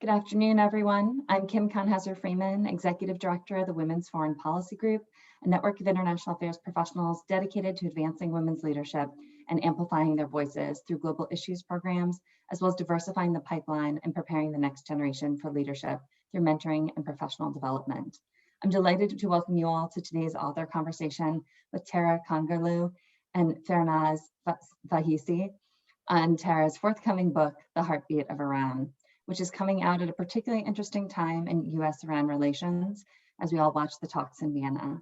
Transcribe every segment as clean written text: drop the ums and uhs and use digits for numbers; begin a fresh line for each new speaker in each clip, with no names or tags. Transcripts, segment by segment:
Good afternoon, everyone. I'm Kim Conhauser-Freeman, Executive Director of the Women's Foreign Policy Group, a network of international affairs professionals dedicated to advancing women's leadership and amplifying their voices through global issues programs, as well as diversifying the pipeline and preparing the next generation for leadership through mentoring and professional development. I'm delighted to welcome you all to today's author conversation with Tara Kangarlou and Farnaz Fassihi on Tara's forthcoming book, The Heartbeat of Iran, which is coming out at a particularly interesting time in US-Iran relations as we all watch the talks in Vienna.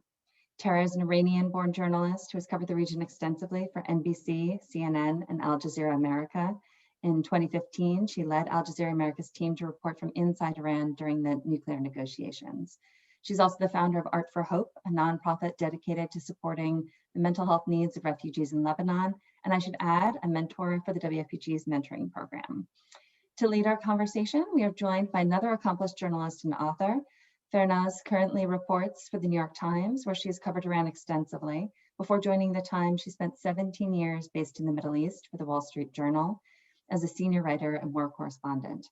Tara is an Iranian-born journalist who has covered the region extensively for NBC, CNN, and Al Jazeera America. In 2015, she led Al Jazeera America's team to report from inside Iran during the nuclear negotiations. She's also the founder of Art for Hope, a nonprofit dedicated to supporting the mental health needs of refugees in Lebanon, and I should add, a mentor for the WFPG's mentoring program. To lead our conversation, we are joined by another accomplished journalist and author. Farnaz currently reports for the New York Times, where she has covered Iran extensively. Before joining the Times, she spent 17 years based in the Middle East for the Wall Street Journal as a senior writer and war correspondent.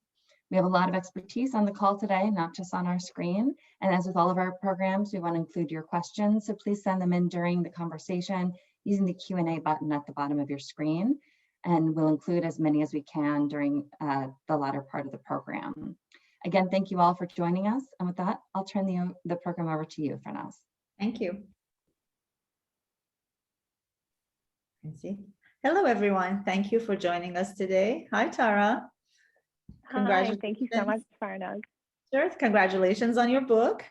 We have a lot of expertise on the call today, not just on our screen. And as with all of our programs, we want to include your questions. So please send them in during the conversation using the Q&A button at the bottom of your screen. And we'll include as many as we can during the latter part of the program. Again, thank you all for joining us. And with that, I'll turn the program over to you, Farnaz.
Thank you. Hello, everyone. Thank you for joining us today. Hi, Tara.
Hi, thank you so much, Farnaz.
Sure, congratulations on your book.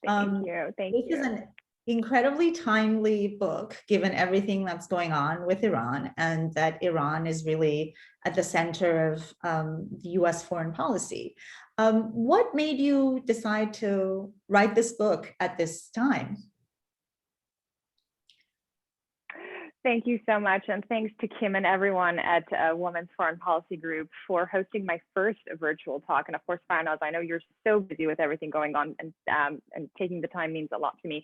Thank you.
This is an incredibly timely book, given everything that's going on with Iran, and that Iran is really at the center of the US foreign policy. What made you decide to write this book at this time?
Thank you so much, and thanks to Kim and everyone at Women's Foreign Policy Group for hosting my first virtual talk. And of course, Farnaz, I know you're so busy with everything going on, and taking the time means a lot to me.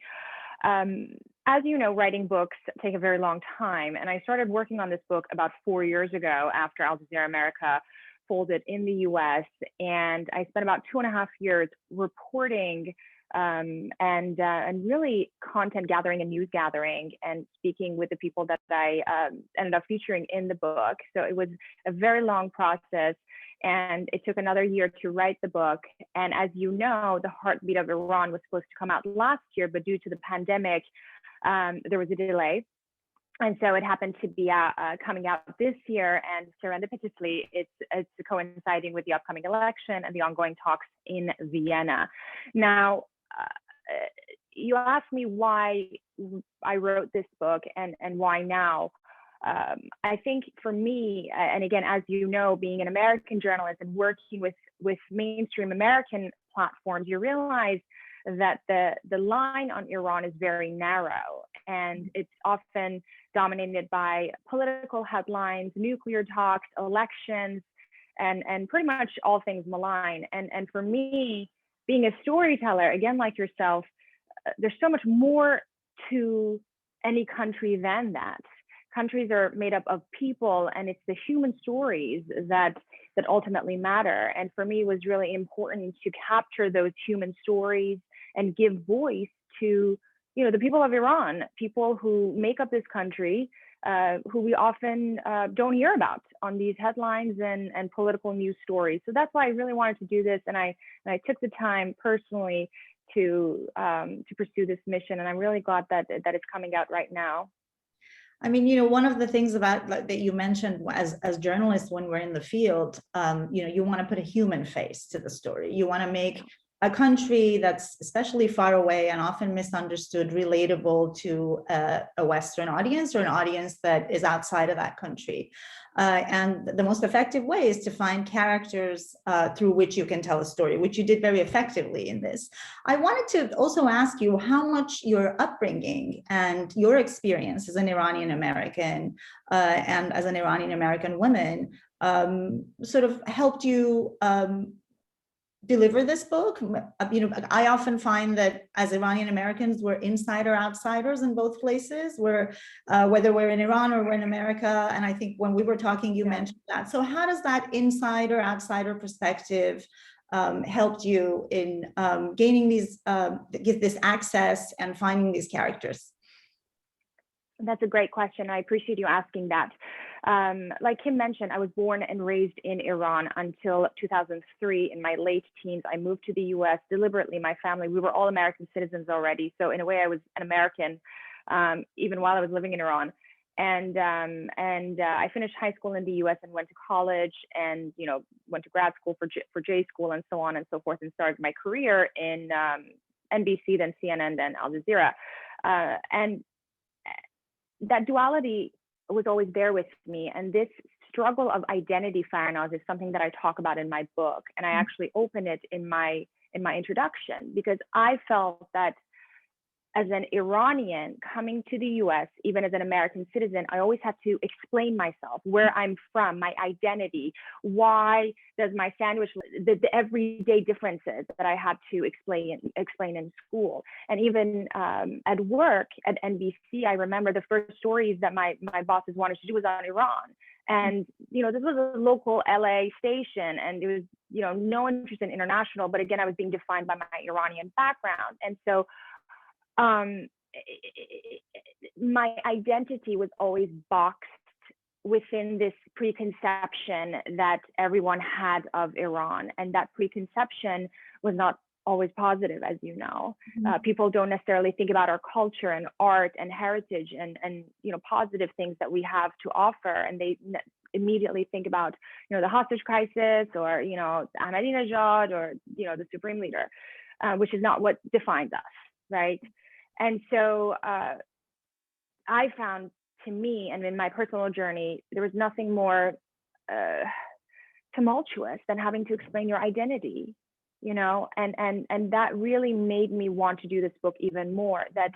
As you know, writing books take a very long time, and I started working on this book about 4 years ago after Al Jazeera America folded in the US, and I spent about 2.5 years reporting and really content gathering and news gathering and speaking with the people that I ended up featuring in the book. So it was a very long process, and it took another year to write the book. And as you know, The Heartbeat of Iran was supposed to come out last year, but due to the pandemic, there was a delay. And so it happened to be coming out this year, and serendipitously, it's coinciding with the upcoming election and the ongoing talks in Vienna. Now, you asked me why I wrote this book and why now. I think for me, and again, as you know, being an American journalist and working with mainstream American platforms, you realize that the line on Iran is very narrow, and it's often dominated by political headlines, nuclear talks, elections, and pretty much all things malign. And for me, being a storyteller, again, like yourself, there's so much more to any country than that. Countries are made up of people, and it's the human stories that ultimately matter. And for me, it was really important to capture those human stories and give voice to, the people of Iran, people who make up this country, who we often don't hear about on these headlines and political news stories. So that's why I really wanted to do this, and I took the time personally to pursue this mission, and I'm really glad that it's coming out right now.
I mean, one of the things about that you mentioned as journalists when we're in the field, you want to put a human face to the story. You want to make a country that's especially far away and often misunderstood relatable to a Western audience or an audience that is outside of that country. And the most effective way is to find characters through which you can tell a story, which you did very effectively in this. I wanted to also ask you how much your upbringing and your experience as an Iranian American and as an Iranian American woman sort of helped you deliver this book? I often find that as Iranian Americans, we're insider outsiders in both places. Whether we're in Iran or we're in America, and I think when we were talking, you mentioned that. So how does that insider outsider perspective helped you in gaining this access and finding these characters?
That's a great question. I appreciate you asking that. Like Kim mentioned, I was born and raised in Iran until 2003. In my late teens, I moved to the US deliberately. My family, we were all American citizens already. So in a way, I was an American, even while I was living in Iran. And I finished high school in the US and went to college and, went to grad school for J school and so on and so forth, and started my career in NBC, then CNN, then Al Jazeera. And that duality was always there with me. And this struggle of identity, Farnaz, is something that I talk about in my book. And I actually open it in my introduction, because I felt that as an Iranian coming to the US, even as an American citizen, I always had to explain myself, where I'm from, my identity, why does my sandwich, the everyday differences that I had to explain in school. And even at work at NBC, I remember the first stories that my bosses wanted to do was on Iran. And, this was a local LA station, and it was, no interest in international, but again, I was being defined by my Iranian background. And so my identity was always boxed within this preconception that everyone had of Iran. And that preconception was not always positive, as you know. People don't necessarily think about our culture and art and heritage and positive things that we have to offer. And they immediately think about, the hostage crisis or, Ahmadinejad or, the supreme leader, which is not what defines us, right? And so I found, to me, and in my personal journey, there was nothing more tumultuous than having to explain your identity, and that really made me want to do this book even more, that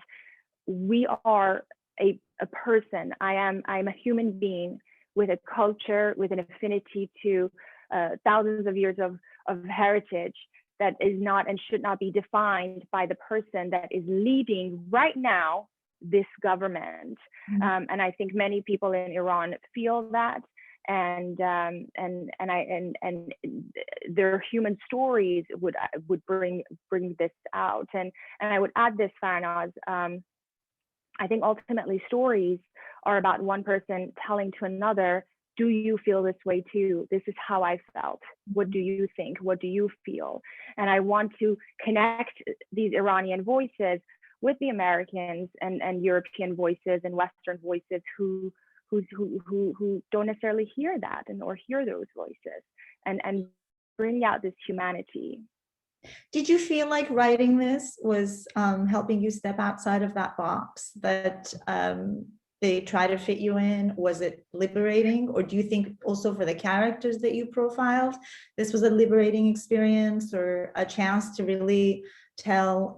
we are a person. I'm a human being with a culture, with an affinity to thousands of years of heritage, that is not and should not be defined by the person that is leading right now this government. And I think many people in Iran feel that, and their human stories would bring this out. And I would add this, Farnaz. I think ultimately stories are about one person telling to another, do you feel this way too? This is how I felt. What do you think? What do you feel? And I want to connect these Iranian voices with the Americans and European voices and Western voices who don't necessarily hear that or hear those voices, and bring out this humanity.
Did you feel like writing this was helping you step outside of that box that they try to fit you in? Was it liberating? Or do you think also for the characters that you profiled, this was a liberating experience or a chance to really tell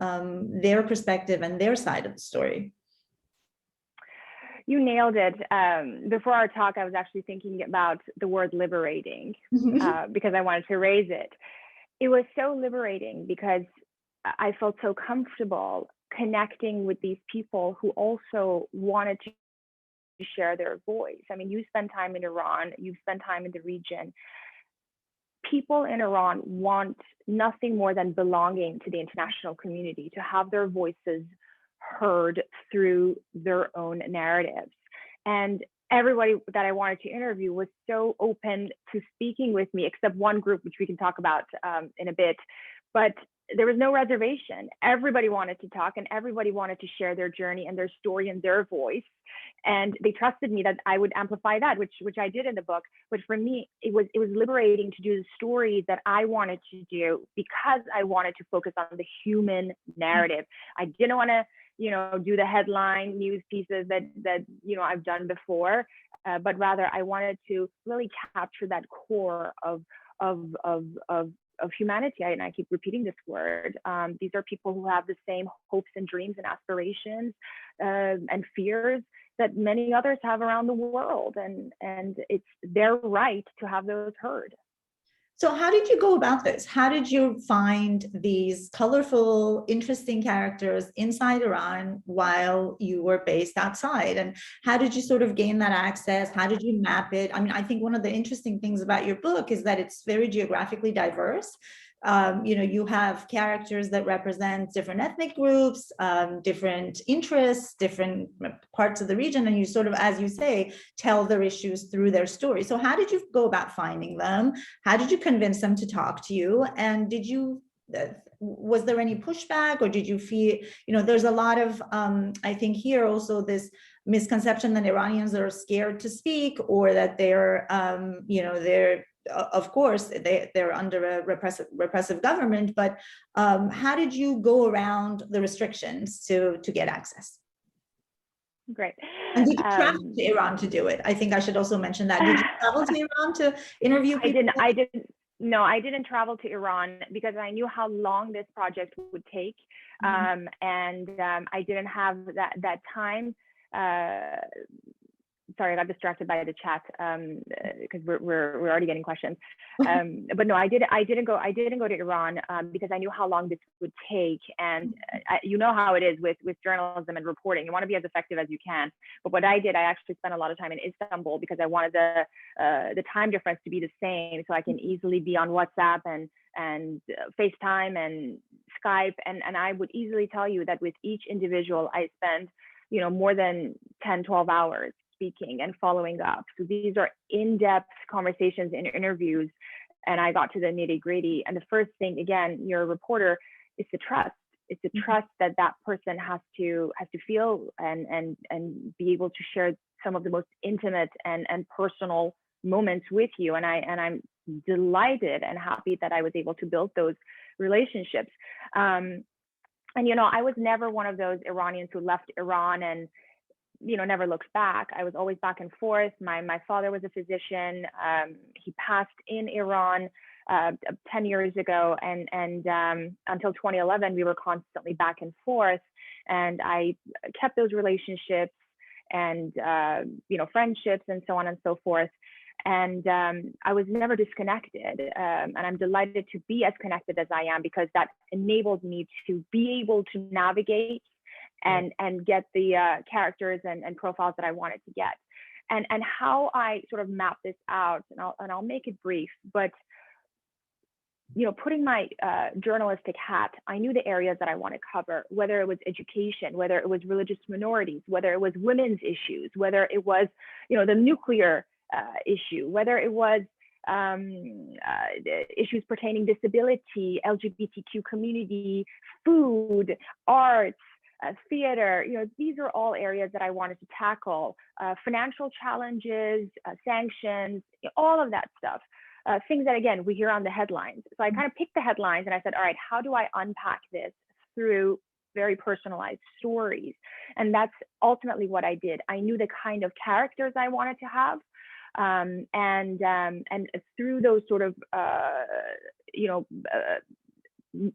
their perspective and their side of the story?
You nailed it. Before our talk, I was actually thinking about the word liberating because I wanted to raise it. It was so liberating because I felt so comfortable connecting with these people who also wanted to share their voice. I mean, you spend time in Iran, you've spent time in the region. People in Iran want nothing more than belonging to the international community, to have their voices heard through their own narratives. And everybody that I wanted to interview was so open to speaking with me, except one group, which we can talk about in a bit. But there was no reservation. Everybody wanted to talk, and everybody wanted to share their journey and their story and their voice. And they trusted me that I would amplify that, which I did in the book. But for me, it was liberating to do the stories that I wanted to do, because I wanted to focus on the human narrative. I didn't want to, do the headline news pieces that I've done before, but rather I wanted to really capture that core of humanity. And I keep repeating this word. These are people who have the same hopes and dreams and aspirations and fears that many others have around the world, and it's their right to have those heard.
So how did you go about this? How did you find these colorful, interesting characters inside Iran while you were based outside? And how did you sort of gain that access? How did you map it? I mean, I think one of the interesting things about your book is that it's very geographically diverse. You have characters that represent different ethnic groups, different interests, different parts of the region, and you sort of, as you say, tell their issues through their story. So how did you go about finding them? How did you convince them to talk to you? And was there any pushback, or did you feel, there's a lot of, I think here also this misconception that Iranians are scared to speak, or that they're, of course, they're under a repressive government, but how did you go around the restrictions to get access?
Great.
And did you travel to Iran to do it? I think I should also mention that. Did you travel to Iran to interview people?
No, I didn't travel to Iran because I knew how long this project would take. And I didn't have that time. Sorry, I got distracted by the chat because we're already getting questions. But no, I didn't go to Iran because I knew how long this would take. And you know how it is with journalism and reporting. You want to be as effective as you can. But what I did, I actually spent a lot of time in Istanbul because I wanted the time difference to be the same, so I can easily be on WhatsApp and FaceTime and Skype. And I would easily tell you that with each individual, I spend more than 10, 12 hours speaking and following up. So these are in-depth conversations and interviews, and I got to the nitty-gritty. And the first thing, again, you're a reporter, is the trust. It's the trust that person has to feel and be able to share some of the most intimate and personal moments with you. And I'm delighted and happy that I was able to build those relationships. And I was never one of those Iranians who left Iran and never looked back. I was always back and forth. My father was a physician. He passed in Iran 10 years ago, and until 2011, we were constantly back and forth. And I kept those relationships and friendships and so on and so forth. And I was never disconnected. And I'm delighted to be as connected as I am, because that enabled me to be able to navigate and get the characters and profiles that I wanted to get. And how I sort of map this out, and I'll make it brief, but putting my journalistic hat, I knew the areas that I want to cover, whether it was education, whether it was religious minorities, whether it was women's issues, whether it was the nuclear issue, whether it was issues pertaining disability, LGBTQ community, food, arts, theater. These are all areas that I wanted to tackle. Financial challenges, sanctions, all of that stuff. Things that, again, we hear on the headlines. So I kind of picked the headlines and I said, all right, how do I unpack this through very personalized stories? And that's ultimately what I did. I knew the kind of characters I wanted to have. And through those sort of,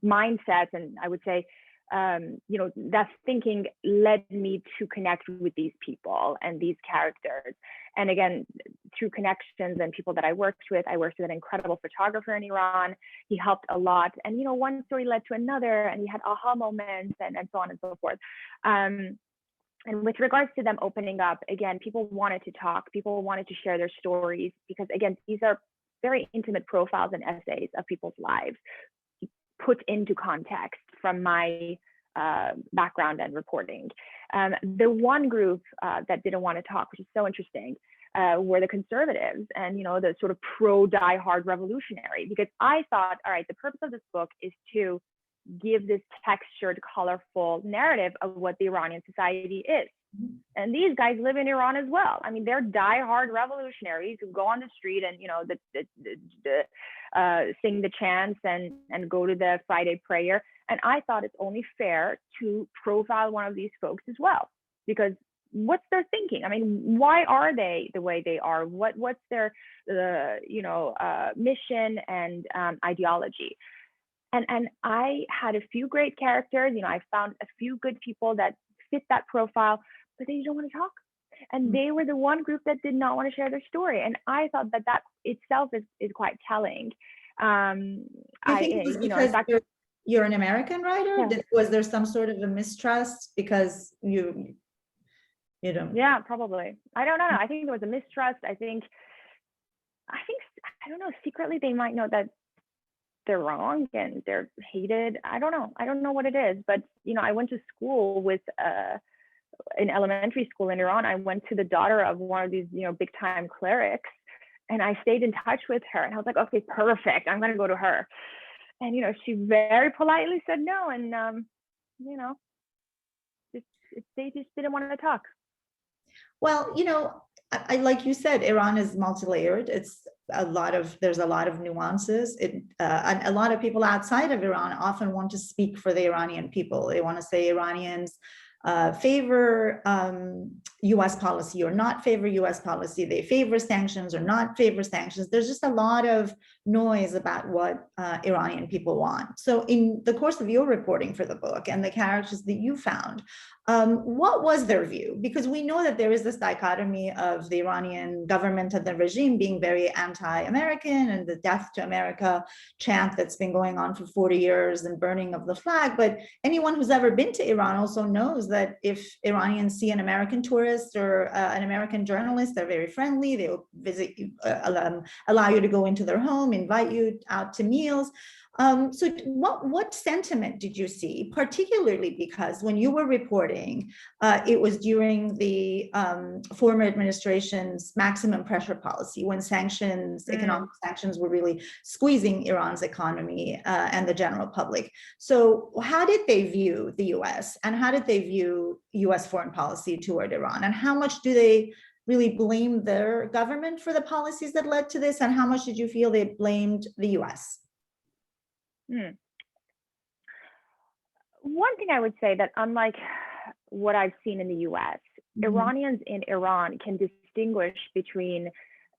mindsets, and I would say, that thinking led me to connect with these people and these characters. And again, through connections and people that I worked with an incredible photographer in Iran. He helped a lot. And, one story led to another, and we had aha moments and so on and so forth. And with regards to them opening up, again, people wanted to talk, people wanted to share their stories, because again, these are very intimate profiles and essays of people's lives put into context from my background and reporting. The one group that didn't want to talk, which is so interesting, were the conservatives and, the sort of pro diehard revolutionary, because I thought, all right, the purpose of this book is to give this textured, colorful narrative of what the Iranian society is. And these guys live in Iran as well. I mean, they're diehard revolutionaries who go on the street and, sing the chants and go to the Friday prayer. And I thought it's only fair to profile one of these folks as well, because what's their thinking? I mean, why are they the way they are? What's their, mission and ideology? And I had a few great characters. I found a few good people that fit that profile, but they don't want to talk. And they were the one group that did not want to share their story. And I thought that itself is quite telling.
I think it was because you're an American writer.
Yeah.
Was there some sort of a mistrust because you don't?
Yeah, probably. I don't know. I think there was a mistrust. I think, I don't know, secretly they might know that they're wrong and they're hated. I don't know. I don't know what it is, but I went to school with, in elementary school in Iran, I went to the daughter of one of these, big time clerics, and I stayed in touch with her, and I was like, okay, perfect. I'm going to go to her. And, she very politely said no. And, they just didn't want to talk.
Well, I like you said, Iran is multi-layered. There's a lot of nuances. And a lot of people outside of Iran often want to speak for the Iranian people. They want to say Iranians favor US policy or not favor US policy. They favor sanctions or not favor sanctions. There's just a lot of noise about what Iranian people want. So in the course of your reporting for the book and the characters that you found, what was their view? Because we know that there is this dichotomy of the Iranian government and the regime being very anti-American, and the death to America chant that's been going on for 40 years and burning of the flag. But anyone who's ever been to Iran also knows that if Iranians see an American tourist or an American journalist, they're very friendly. They'll visit you, allow you to go into their home, invite you out to meals. So what sentiment did you see, particularly because when you were reporting, it was during the former administration's maximum pressure policy, when economic sanctions were really squeezing Iran's economy and the general public. So how did they view the US, and how did they view US foreign policy toward Iran, and how much do they really blame their government for the policies that led to this, and how much did you feel they blamed the US?
One thing I would say, that unlike what I've seen in the US, Iranians in Iran can distinguish between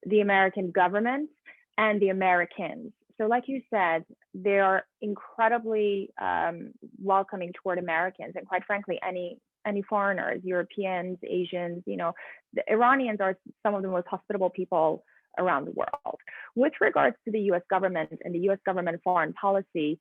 the American government and the Americans. So like you said, they are incredibly welcoming toward Americans, and quite frankly, any foreigners, Europeans, Asians. The Iranians are some of the most hospitable people around the world. With regards to the US government and the US government foreign policy,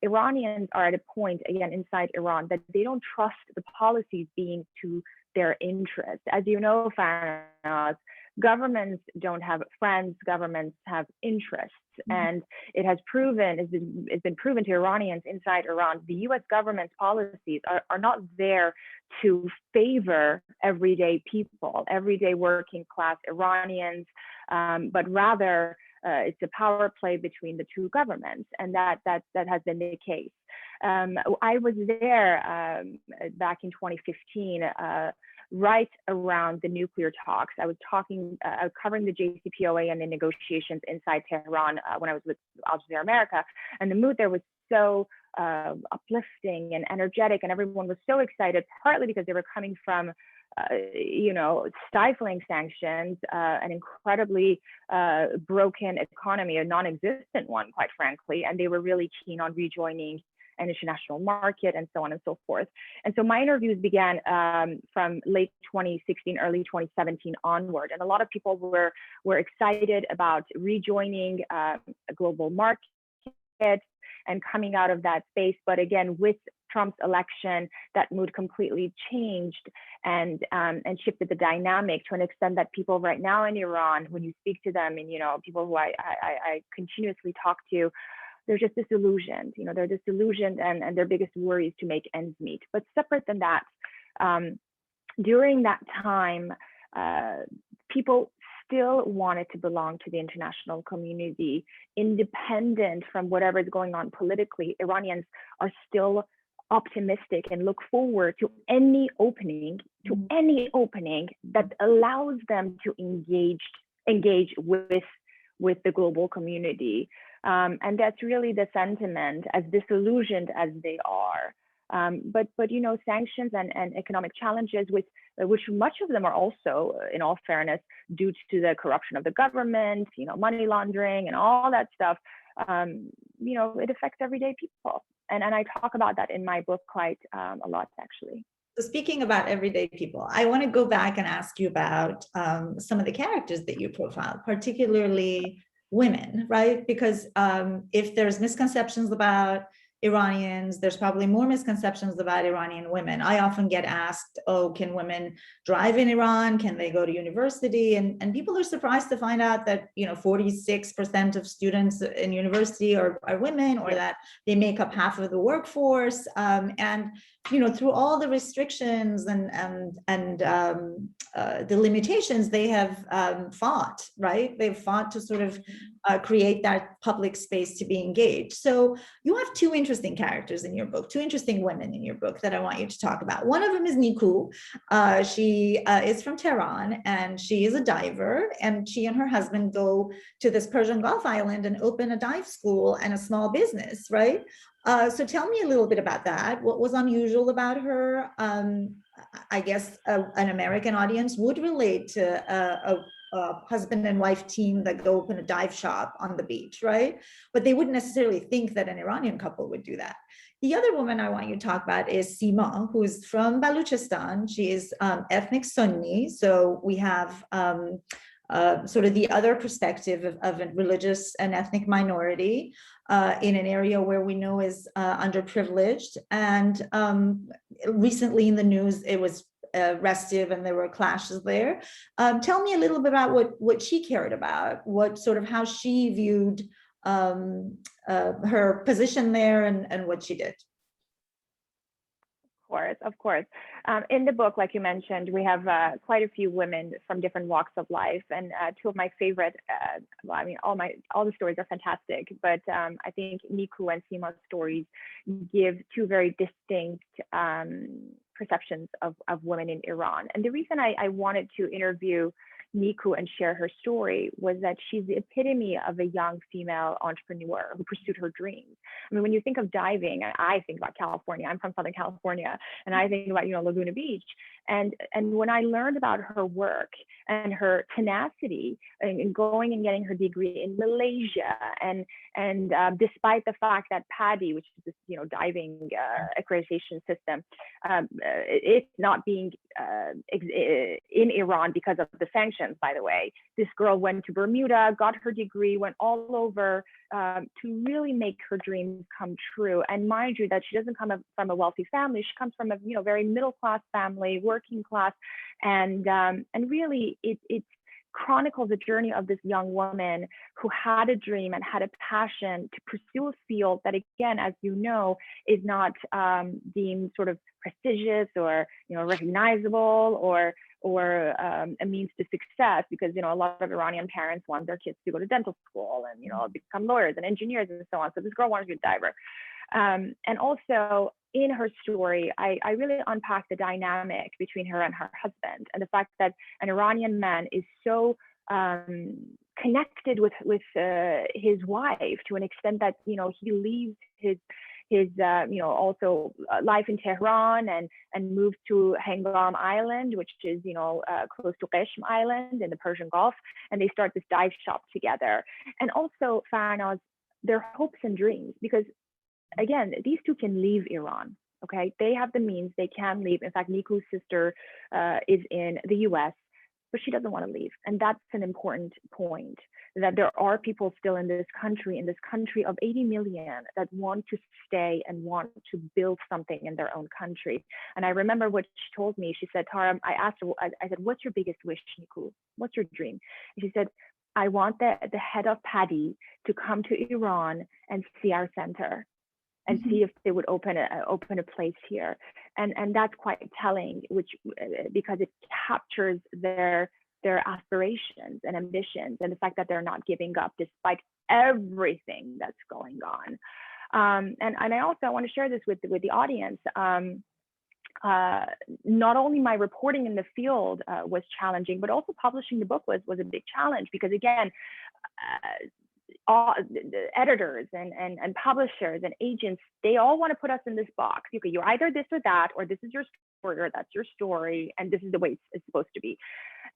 Iranians are at a point, again, inside Iran, that they don't trust the policies being to their interest. As you know, Farnaz, governments don't have friends, governments have interests. And it has it's been proven to Iranians inside Iran, the US government's policies are not there to favor everyday people, everyday working class Iranians, but rather it's a power play between the two governments, and that has been the case. I was there back in 2015, right around the nuclear talks. I was covering the JCPOA and the negotiations inside Tehran when I was with Al Jazeera America, and the mood there was so uplifting and energetic, and everyone was so excited, partly because they were coming from stifling sanctions, an incredibly broken economy, a non-existent one, quite frankly, and they were really keen on rejoining an international market and so on and so forth. And so my interviews began from late 2016, early 2017 onward, and a lot of people were excited about rejoining a global market and coming out of that space. But again, with Trump's election, that mood completely changed and shifted the dynamic to an extent that people right now in Iran, when you speak to them, and people who I continuously talk to, they're just disillusioned. They're disillusioned, and their biggest worry is to make ends meet. But separate than that, during that time, people still wanted to belong to the international community, independent from whatever is going on politically. Iranians are still optimistic and look forward to any opening that allows them to engage with the global community. And that's really the sentiment, as disillusioned as they are. But sanctions and economic challenges, which much of them are also, in all fairness, due to the corruption of the government, money laundering and all that stuff, it affects everyday people. And I talk about that in my book quite a lot, actually.
So speaking about everyday people, I want to go back and ask you about some of the characters that you profiled, particularly women, right? Because if there's misconceptions about Iranians, there's probably more misconceptions about Iranian women. I often get asked, oh, can women drive in Iran? Can they go to university? And people are surprised to find out that, 46% of students in university are women, or that they make up half of the workforce. And through all the restrictions and the limitations, they have fought, right? They've fought to sort of create that public space to be engaged. So you have two interesting characters in your book, two interesting women in your book that I want you to talk about. One of them is Niku. She is from Tehran, and she is a diver, and she and her husband go to this Persian Gulf island and open a dive school and a small business, right? So tell me a little bit about that. What was unusual about her? I guess an American audience would relate to a husband and wife team that go open a dive shop on the beach, right? But they wouldn't necessarily think that an Iranian couple would do that. The other woman I want you to talk about is Sima, who's from Baluchistan. She is ethnic Sunni. So we have sort of the other perspective of a religious and ethnic minority in an area where we know is underprivileged. And recently in the news, it was restive and there were clashes there. Tell me a little bit about what she cared about, how she viewed her position there and what she did.
Of course. In the book, like you mentioned, we have quite a few women from different walks of life, and two of my favorite. All the stories are fantastic, but I think Niku and Sima's stories give two very distinct perceptions of women in Iran. And the reason I wanted to interview Niku and share her story was that she's the epitome of a young female entrepreneur who pursued her dreams. I mean, when you think of diving, I think about California. I'm from Southern California, and I think about Laguna Beach. And when I learned about her work and her tenacity in going and getting her degree in Malaysia, and despite the fact that PADI, which is this diving accreditation system, it's not being in Iran because of the sanctions, by the way. This girl went to Bermuda, got her degree, went all over to really make her dreams come true. And mind you, that she doesn't come from a wealthy family. She comes from a very middle class family, working class, and really it chronicles the journey of this young woman who had a dream and had a passion to pursue a field that, again, as you know, is not deemed sort of prestigious or recognizable or a means to success, because a lot of Iranian parents want their kids to go to dental school and become lawyers and engineers and so on. So this girl wanted to be a diver. And also in her story, I really unpack the dynamic between her and her husband, and the fact that an Iranian man is so connected with his wife to an extent that he leaves his also life in Tehran and moves to Hangam Island, which is close to Qeshm Island in the Persian Gulf, and they start this dive shop together. And also, Farnaz, their hopes and dreams, because again, these two can leave Iran. Okay, they have the means, they can leave. In fact, Niku's sister is in the US, but she doesn't want to leave. And that's an important point, that there are people still in this country of 80 million, that want to stay and want to build something in their own country. And I remember what she told me. She said, Tara, I asked her, I said, what's your biggest wish, Niku? What's your dream? And she said, I want the head of PADI to come to Iran and see our center, and see if they would open a place here. And that's quite telling, because it captures their aspirations and ambitions, and the fact that they're not giving up despite everything that's going on. And I also want to share this with the audience. Not only my reporting in the field was challenging, but also publishing the book was a big challenge, because again, all the editors and publishers and agents, they all want to put us in this box. You're either this or that, or this is your story, or that's your story, and this is the way it's supposed to be.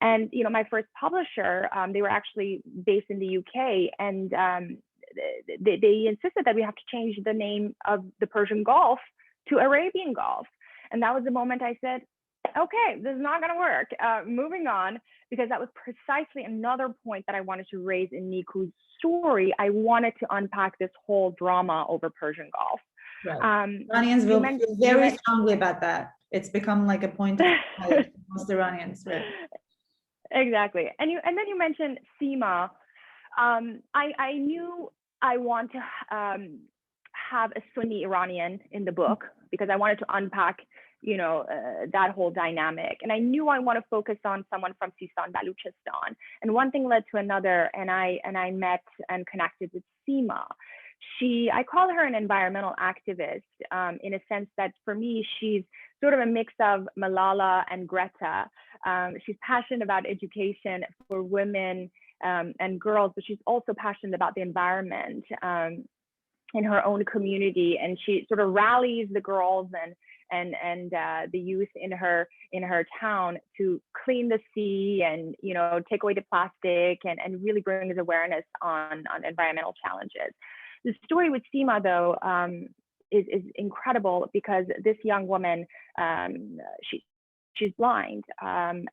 And my first publisher, they were actually based in the UK, and they insisted that we have to change the name of the Persian Gulf to Arabian Gulf. And that was the moment I said, okay, this is not going to work. Moving on. because that was precisely another point that I wanted to raise in Niku's story. I wanted to unpack this whole drama over Persian Gulf.
Right. Iranians will feel very strongly about that. It's become like a point of pride for most Iranians. Right.
Exactly. And then you mentioned Seema. I knew I want to have a Sunni Iranian in the book because I wanted to unpack, that whole dynamic. And I knew I want to focus on someone from Sistan Baluchistan. And one thing led to another, and I met and connected with Seema. I call her an environmental activist in a sense that for me, she's sort of a mix of Malala and Greta. She's passionate about education for women and girls, but she's also passionate about the environment in her own community. And she sort of rallies the girls and the youth in her town to clean the sea and take away the plastic and really brings awareness on environmental challenges. The story with Seema, though, is incredible because this young woman, she's blind and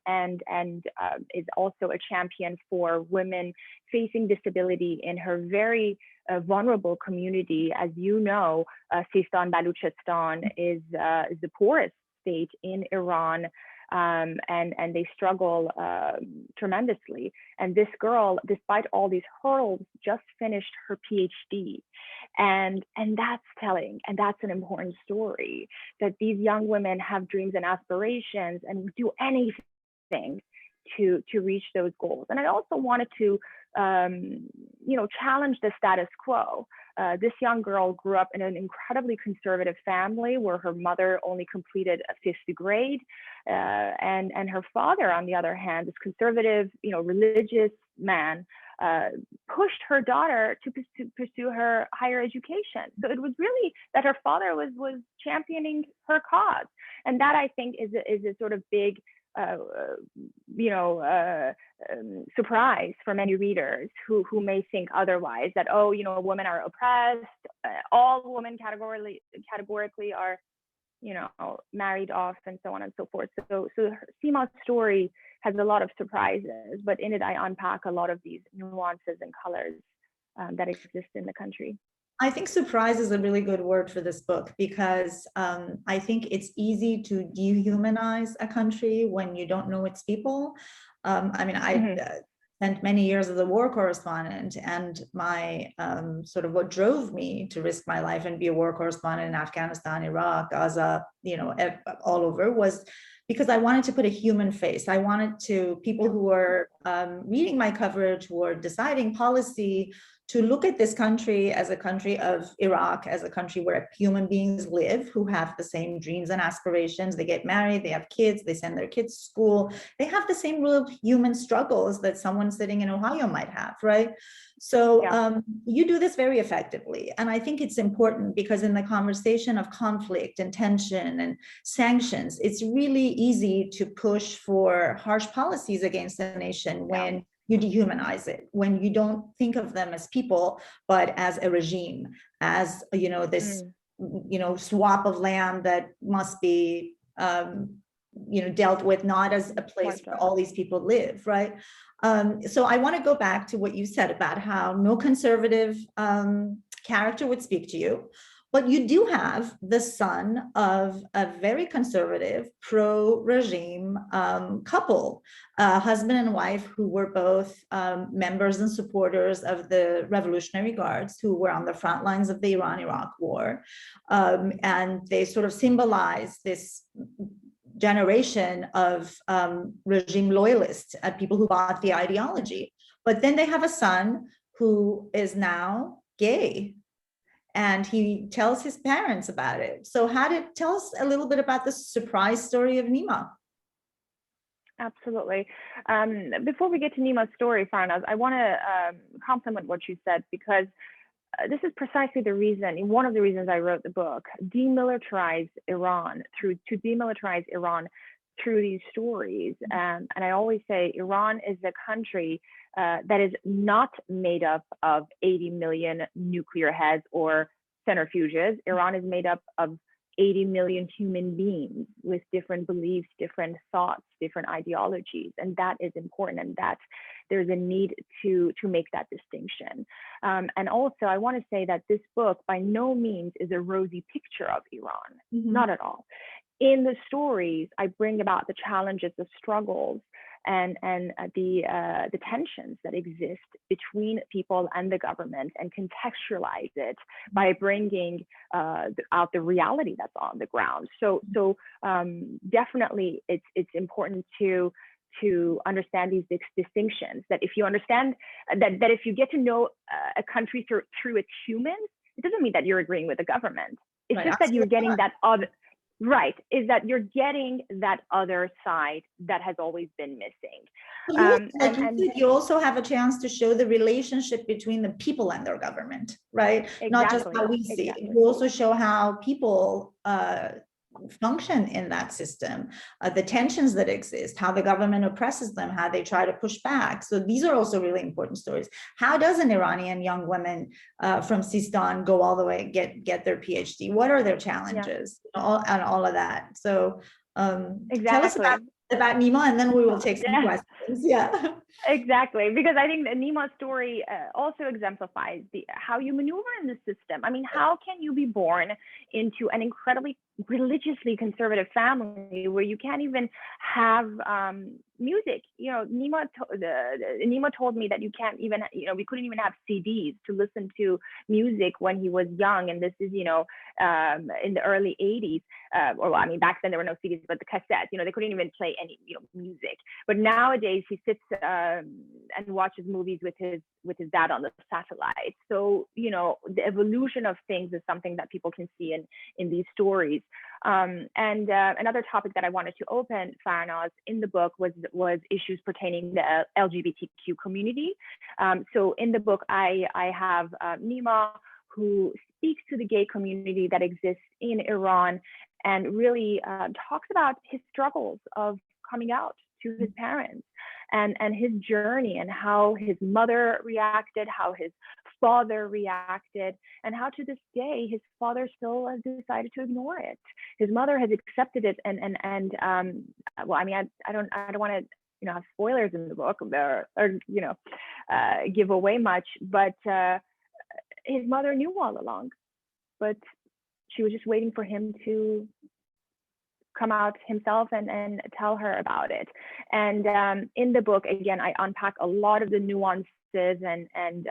is also a champion for women facing disability in her very vulnerable community. As you know, Sistan Baluchistan is the poorest state in Iran. And they struggle tremendously. And this girl, despite all these hurdles, just finished her PhD. And that's telling, and that's an important story, that these young women have dreams and aspirations and would do anything to reach those goals. And I also wanted to challenge the status quo. This young girl grew up in an incredibly conservative family where her mother only completed a 5th grade, and her father, on the other hand, this conservative, religious man, pushed her daughter to pursue her higher education. So it was really that her father was championing her cause, and that I think is a sort of big surprise for many readers who may think otherwise, that women are oppressed, all women categorically are married off, and so on and so forth. So Seema's story has a lot of surprises, but in it I unpack a lot of these nuances and colors that exist in the country.
I think surprise is a really good word for this book because I think it's easy to dehumanize a country when you don't know its people. I spent many years as a war correspondent, and my sort of what drove me to risk my life and be a war correspondent in Afghanistan, Iraq, Gaza, all over, was because I wanted to put a human face. I wanted people who were reading my coverage, who were deciding policy, to look at this country as a country of Iraq, as a country where human beings live who have the same dreams and aspirations. They get married, they have kids, they send their kids to school. They have the same real human struggles that someone sitting in Ohio might have, right? So you do this very effectively. And I think it's important because in the conversation of conflict and tension and sanctions, it's really easy to push for harsh policies against a nation when you dehumanize it, when you don't think of them as people, but as a regime, as this swap of land that must be dealt with, not as a place where all these people live, right? So I want to go back to what you said about how no conservative character would speak to you. But you do have the son of a very conservative, pro-regime couple, husband and wife, who were both members and supporters of the Revolutionary Guards, who were on the front lines of the Iran-Iraq War. And they sort of symbolize this generation of regime loyalists, people who bought the ideology. But then they have a son who is now gay, and he tells his parents about it. So tell us a little bit about the surprise story of Nima.
Absolutely. Before we get to Nima's story, Farnaz, I want to compliment what you said, because this is precisely one of the reasons I wrote the book, demilitarize Iran through these stories. And I always say Iran is a country that is not made up of 80 million nuclear heads or centrifuges. Iran is made up of 80 million human beings with different beliefs, different thoughts, different ideologies, and that is important, and that there's a need to make that distinction. And also, I want to say that this book by no means is a rosy picture of Iran, not at all. In the stories, I bring about the challenges, the struggles, and the tensions that exist between people and the government, and contextualize it by bringing out the reality that's on the ground. So definitely, it's important to understand these distinctions. That if you understand that if you get to know a country through its humans, it doesn't mean that you're agreeing with the government. It's just that you're getting that other. Right, is that you're getting that other side that has always been missing.
You also have a chance to show the relationship between the people and their government, right?
Exactly,
not just how we see it. You also show how people function in that system, the tensions that exist, how the government oppresses them, how they try to push back. So these are also really important stories. How does an Iranian young woman from Sistan go all the way, get their PhD? What are their challenges? And all of that. So tell us about Nima, and then we will take some questions. Yeah.
Exactly, because I think the Nima's story also exemplifies how you maneuver in the system. I mean, how can you be born into an incredibly religiously conservative family where you can't even have music? You know, Nima told me that you can't even, we couldn't even have CDs to listen to music when he was young, and this is, in the early 80s, or well, I mean, back then there were no CDs, but the cassettes, they couldn't even play any, music. But nowadays he sits and watches movies with his dad on the satellite. So, the evolution of things is something that people can see in these stories. And another topic that I wanted to open, Farnaz, in the book was issues pertaining to the LGBTQ community. So in the book, I have Nima, who speaks to the gay community that exists in Iran, and really talks about his struggles of coming out to his parents, and his journey, and how his mother reacted, how his father reacted, and how to this day his father still has decided to ignore it. His mother has accepted it, and well, I mean, I don't want to have spoilers in the book or give away much, but his mother knew all along, but she was just waiting for him to come out himself and tell her about it. And in the book, again, I unpack a lot of the nuances and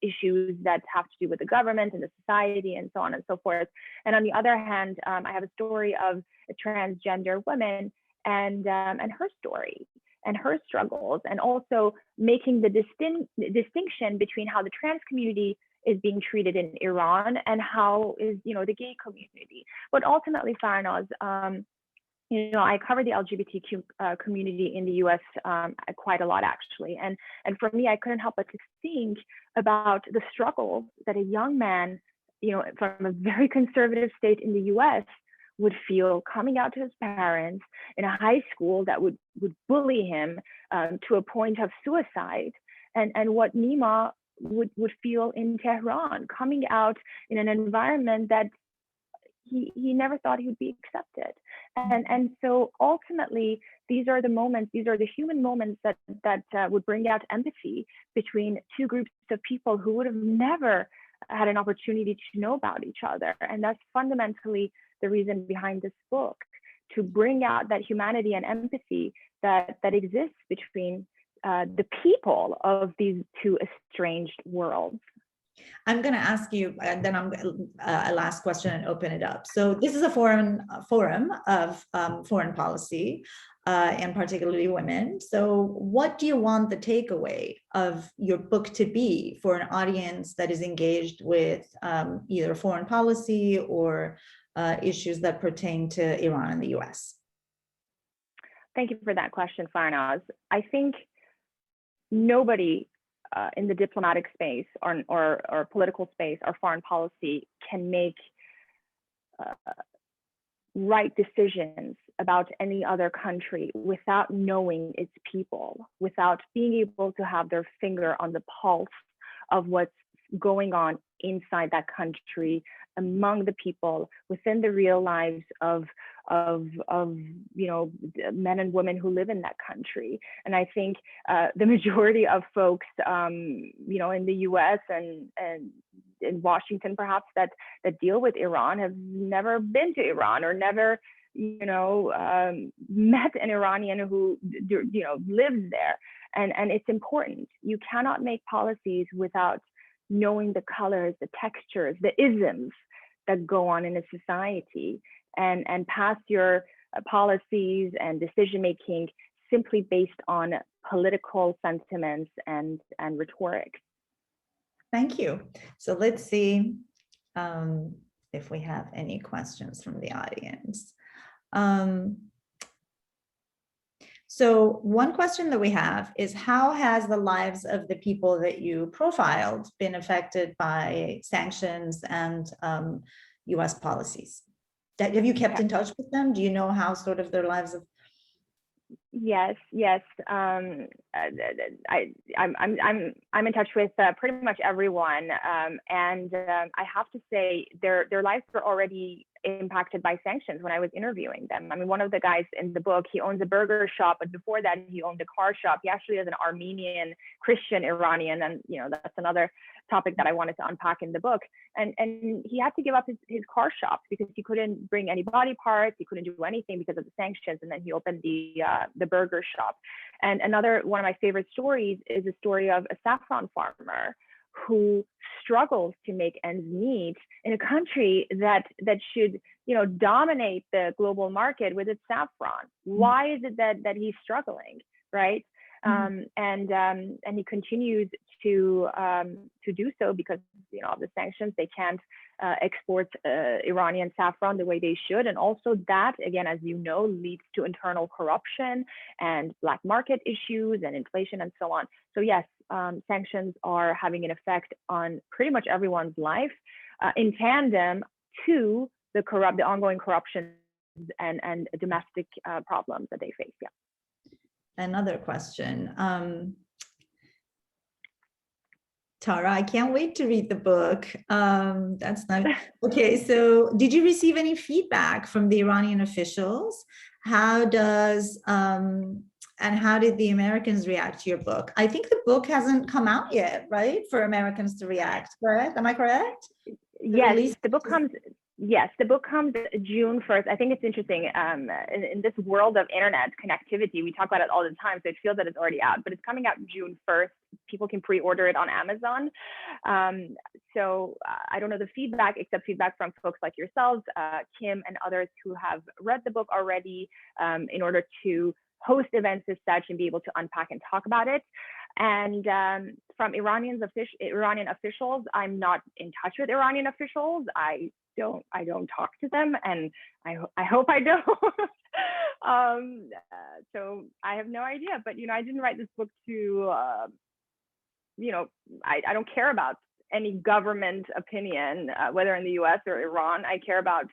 issues that have to do with the government and the society and so on and so forth. And on the other hand, I have a story of a transgender woman and her story and her struggles, and also making the distinction between how the trans community is being treated in Iran and how is the gay community. But ultimately, Farnaz, I cover the LGBTQ community in the US quite a lot, actually. And for me, I couldn't help but to think about the struggle that a young man, from a very conservative state in the US would feel coming out to his parents in a high school that would bully him to a point of suicide, and what Nima would feel in Tehran, coming out in an environment that he never thought he would be accepted. And so ultimately, these are the moments, these are the human moments that would bring out empathy between two groups of people who would have never had an opportunity to know about each other. And that's fundamentally the reason behind this book, to bring out that humanity and empathy that exists between the people of these two estranged worlds.
I'm going to ask you, and then I'm a last question and open it up. So this is a forum of foreign policy, and particularly women. So what do you want the takeaway of your book to be for an audience that is engaged with either foreign policy or issues that pertain to Iran and the US?
Thank you for that question, Farnaz. I think nobody in the diplomatic space or political space or foreign policy can make right decisions about any other country without knowing its people, without being able to have their finger on the pulse of what's going on inside that country, among the people, within the real lives of men and women who live in that country. And I think the majority of folks, in the U.S. and in Washington, perhaps, that deal with Iran have never been to Iran or never, met an Iranian who, lives there. And it's important. You cannot make policies without knowing the colors, the textures, the isms that go on in a society, and pass your policies and decision making simply based on political sentiments and rhetoric.
Thank you. So let's see if we have any questions from the audience. So one question that we have is, how has the lives of the people that you profiled been affected by sanctions and US policies? Have you kept in touch with them? Do you know how sort of their lives have?
Yes. I'm in touch with pretty much everyone, and I have to say their lives were already impacted by sanctions when I was interviewing them. I mean, one of the guys in the book, he owns a burger shop, but before that he owned a car shop. He actually is an Armenian Christian Iranian, and that's another topic that I wanted to unpack in the book. And he had to give up his car shop because he couldn't bring any body parts, he couldn't do anything because of the sanctions, and then he opened the burger shop. And another one of my favorite stories is a story of a saffron farmer who struggles to make ends meet in a country that should dominate the global market with its saffron. Why is it that he's struggling, right? And he continues to do so because of the sanctions. They can't export Iranian saffron the way they should, and also that, again, as you know, leads to internal corruption and black market issues and inflation and so on. So yes, sanctions are having an effect on pretty much everyone's life, in tandem to the ongoing corruption and domestic problems that they face. Yeah.
Another question. Tara, I can't wait to read the book. That's not okay. So did you receive any feedback from the Iranian officials? How did the Americans react to your book? I think the book hasn't come out yet, right? For Americans to react, correct? Am I correct?
Yes, the book comes. Yes, the book comes June 1st. I think it's interesting. In this world of internet connectivity, we talk about it all the time, so it feels that it's already out, but it's coming out June 1st. People can pre-order it on Amazon. So I don't know the feedback, except feedback from folks like yourselves, Kim and others who have read the book already, in order to host events as such and be able to unpack and talk about it. And from Iranian officials, I'm not in touch with Iranian officials. I don't talk to them, and I hope I don't. So I have no idea. But I didn't write this book to I don't care about any government opinion, whether in the U.S. or Iran. I care about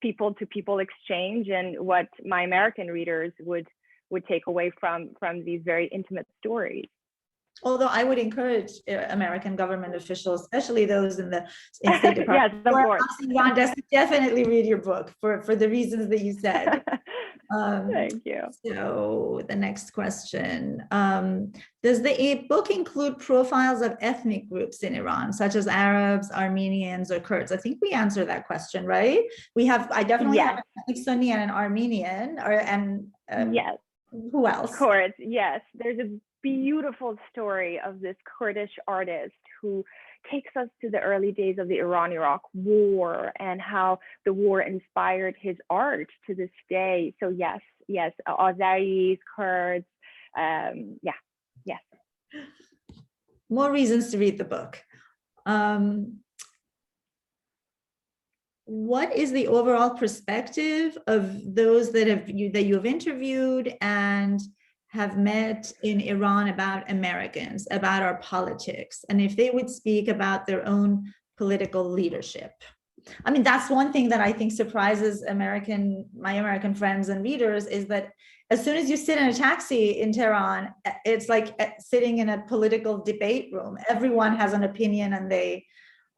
people-to-people exchange and what my American readers would take away from these very intimate stories.
Although I would encourage American government officials, especially those in the State Department,
yes, of course.
to definitely read your book for the reasons that you said.
Thank you.
So the next question, does the book include profiles of ethnic groups in Iran, such as Arabs, Armenians, or Kurds? I think we answered that question, right? I definitely have a Sunni and an Armenian,
yes.
Who else?
Of course, yes. There's a beautiful story of this Kurdish artist who takes us to the early days of the Iran-Iraq war and how the war inspired his art to this day. So yes, Azeris, Kurds, yes.
More reasons to read the book. What is the overall perspective of those that you've interviewed and have met in Iran about Americans, about our politics, and if they would speak about their own political leadership? I mean, that's one thing that I think surprises my American friends and readers, is that as soon as you sit in a taxi in Tehran, it's like sitting in a political debate room. Everyone has an opinion, and they,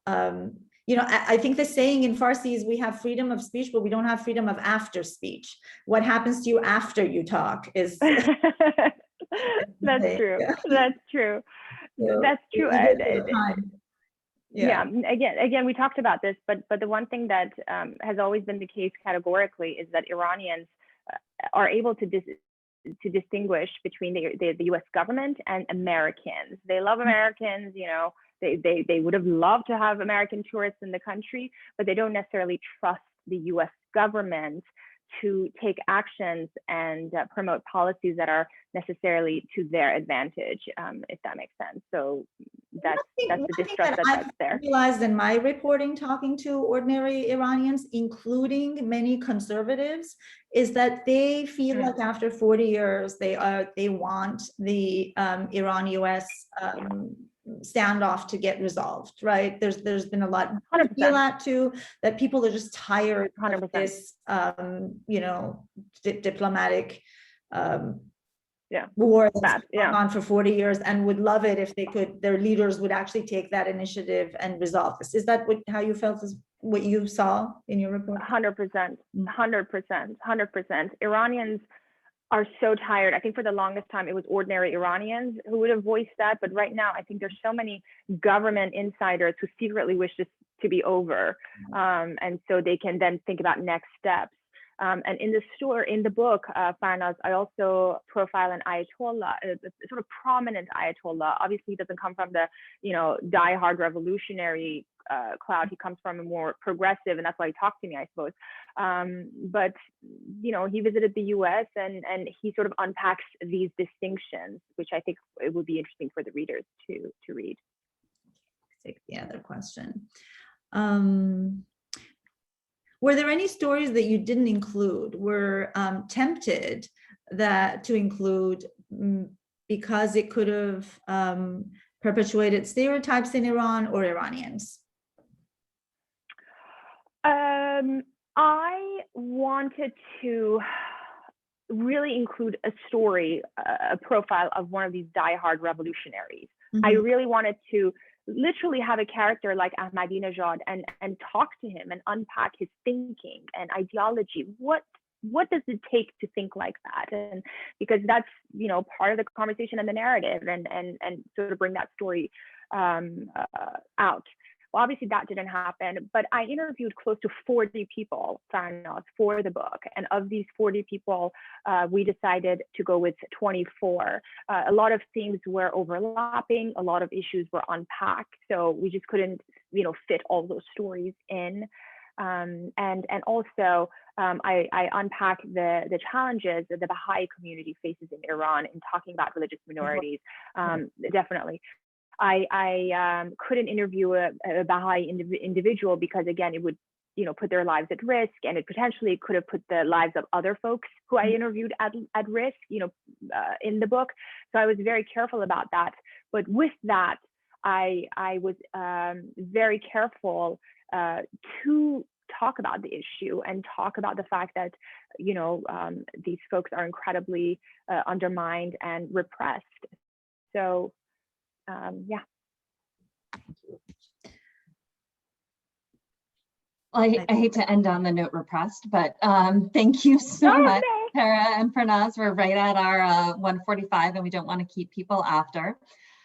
you know, I think the saying in Farsi is, we have freedom of speech, but we don't have freedom of after speech. What happens to you after you talk is.
That's true.
Yeah.
That's true.
So,
That's true.
Yeah.
Again, we talked about this, but the one thing that has always been the case categorically is that Iranians are able to distinguish between the U.S. government and Americans. They love Americans, you know. They would have loved to have American tourists in the country, but they don't necessarily trust the U.S. government to take actions and promote policies that are necessarily to their advantage, if that makes sense. So that's the distrust that's there.
I realized in my reporting, talking to ordinary Iranians, including many conservatives, is that they feel like after 40 years, they want the Iran-US standoff to get resolved, right? There's been a lot. I feel that too, that people are just tired 100%. Of this, you know, diplomatic war that's gone on for 40 years, and would love it if they could, their leaders would actually take that initiative and resolve this. Is that how you felt, is what you saw in your report?
100%, 100%. Iranians are so tired. I think for the longest time it was ordinary Iranians who would have voiced that, but right now I think there's so many government insiders who secretly wish this to be over, and so they can then think about next steps. And in the book, Farnaz, I also profile an Ayatollah, a sort of prominent Ayatollah. Obviously, he doesn't come from the, you know, diehard revolutionary cloud. He comes from a more progressive, and that's why he talked to me, I suppose. But you know, he visited the U.S. and he sort of unpacks these distinctions, which I think it would be interesting for the readers to read.
Take the other question. Were there any stories that you didn't include, were tempted to include because it could have perpetuated stereotypes in Iran or Iranians?
I wanted to really include a story, a profile of one of these diehard revolutionaries. Mm-hmm. I really wanted to literally have a character like Ahmadinejad and talk to him and unpack his thinking and ideology. What does it take to think like that? And because that's, you know, part of the conversation and the narrative, and sort of bring that story out. Well, obviously that didn't happen, but I interviewed close to 40 people, Farnaz, for the book. And of these 40 people, we decided to go with 24. A lot of things were overlapping, a lot of issues were unpacked. So we just couldn't, you know, fit all those stories in. And also, I unpack the challenges that the Baha'i community faces in Iran in talking about religious minorities, definitely. I couldn't interview a Baha'i individual because, again, it would, you know, put their lives at risk, and it potentially could have put the lives of other folks who I interviewed at risk, you know, in the book. So I was very careful about that. But with that, I was very careful to talk about the issue and talk about the fact that, you know, these folks are incredibly undermined and repressed. So. Yeah.
Well, I hate to end on the note repressed, but thank you so much, Tara and Farnaz. We're right at our 1:45, and we don't want to keep people after.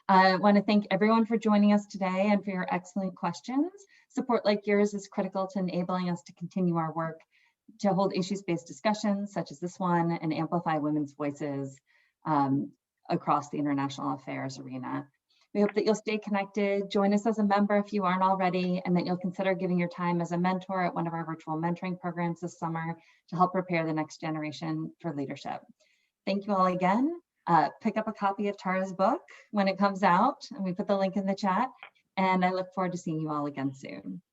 I want to thank everyone for joining us today and for your excellent questions. Support like yours is critical to enabling us to continue our work to hold issues-based discussions such as this one and amplify women's voices across the international affairs arena. We hope that you'll stay connected, join us as a member if you aren't already, and that you'll consider giving your time as a mentor at one of our virtual mentoring programs this summer to help prepare the next generation for leadership. Thank you all again. Pick up a copy of Tara's book when it comes out, and we put the link in the chat, and I look forward to seeing you all again soon.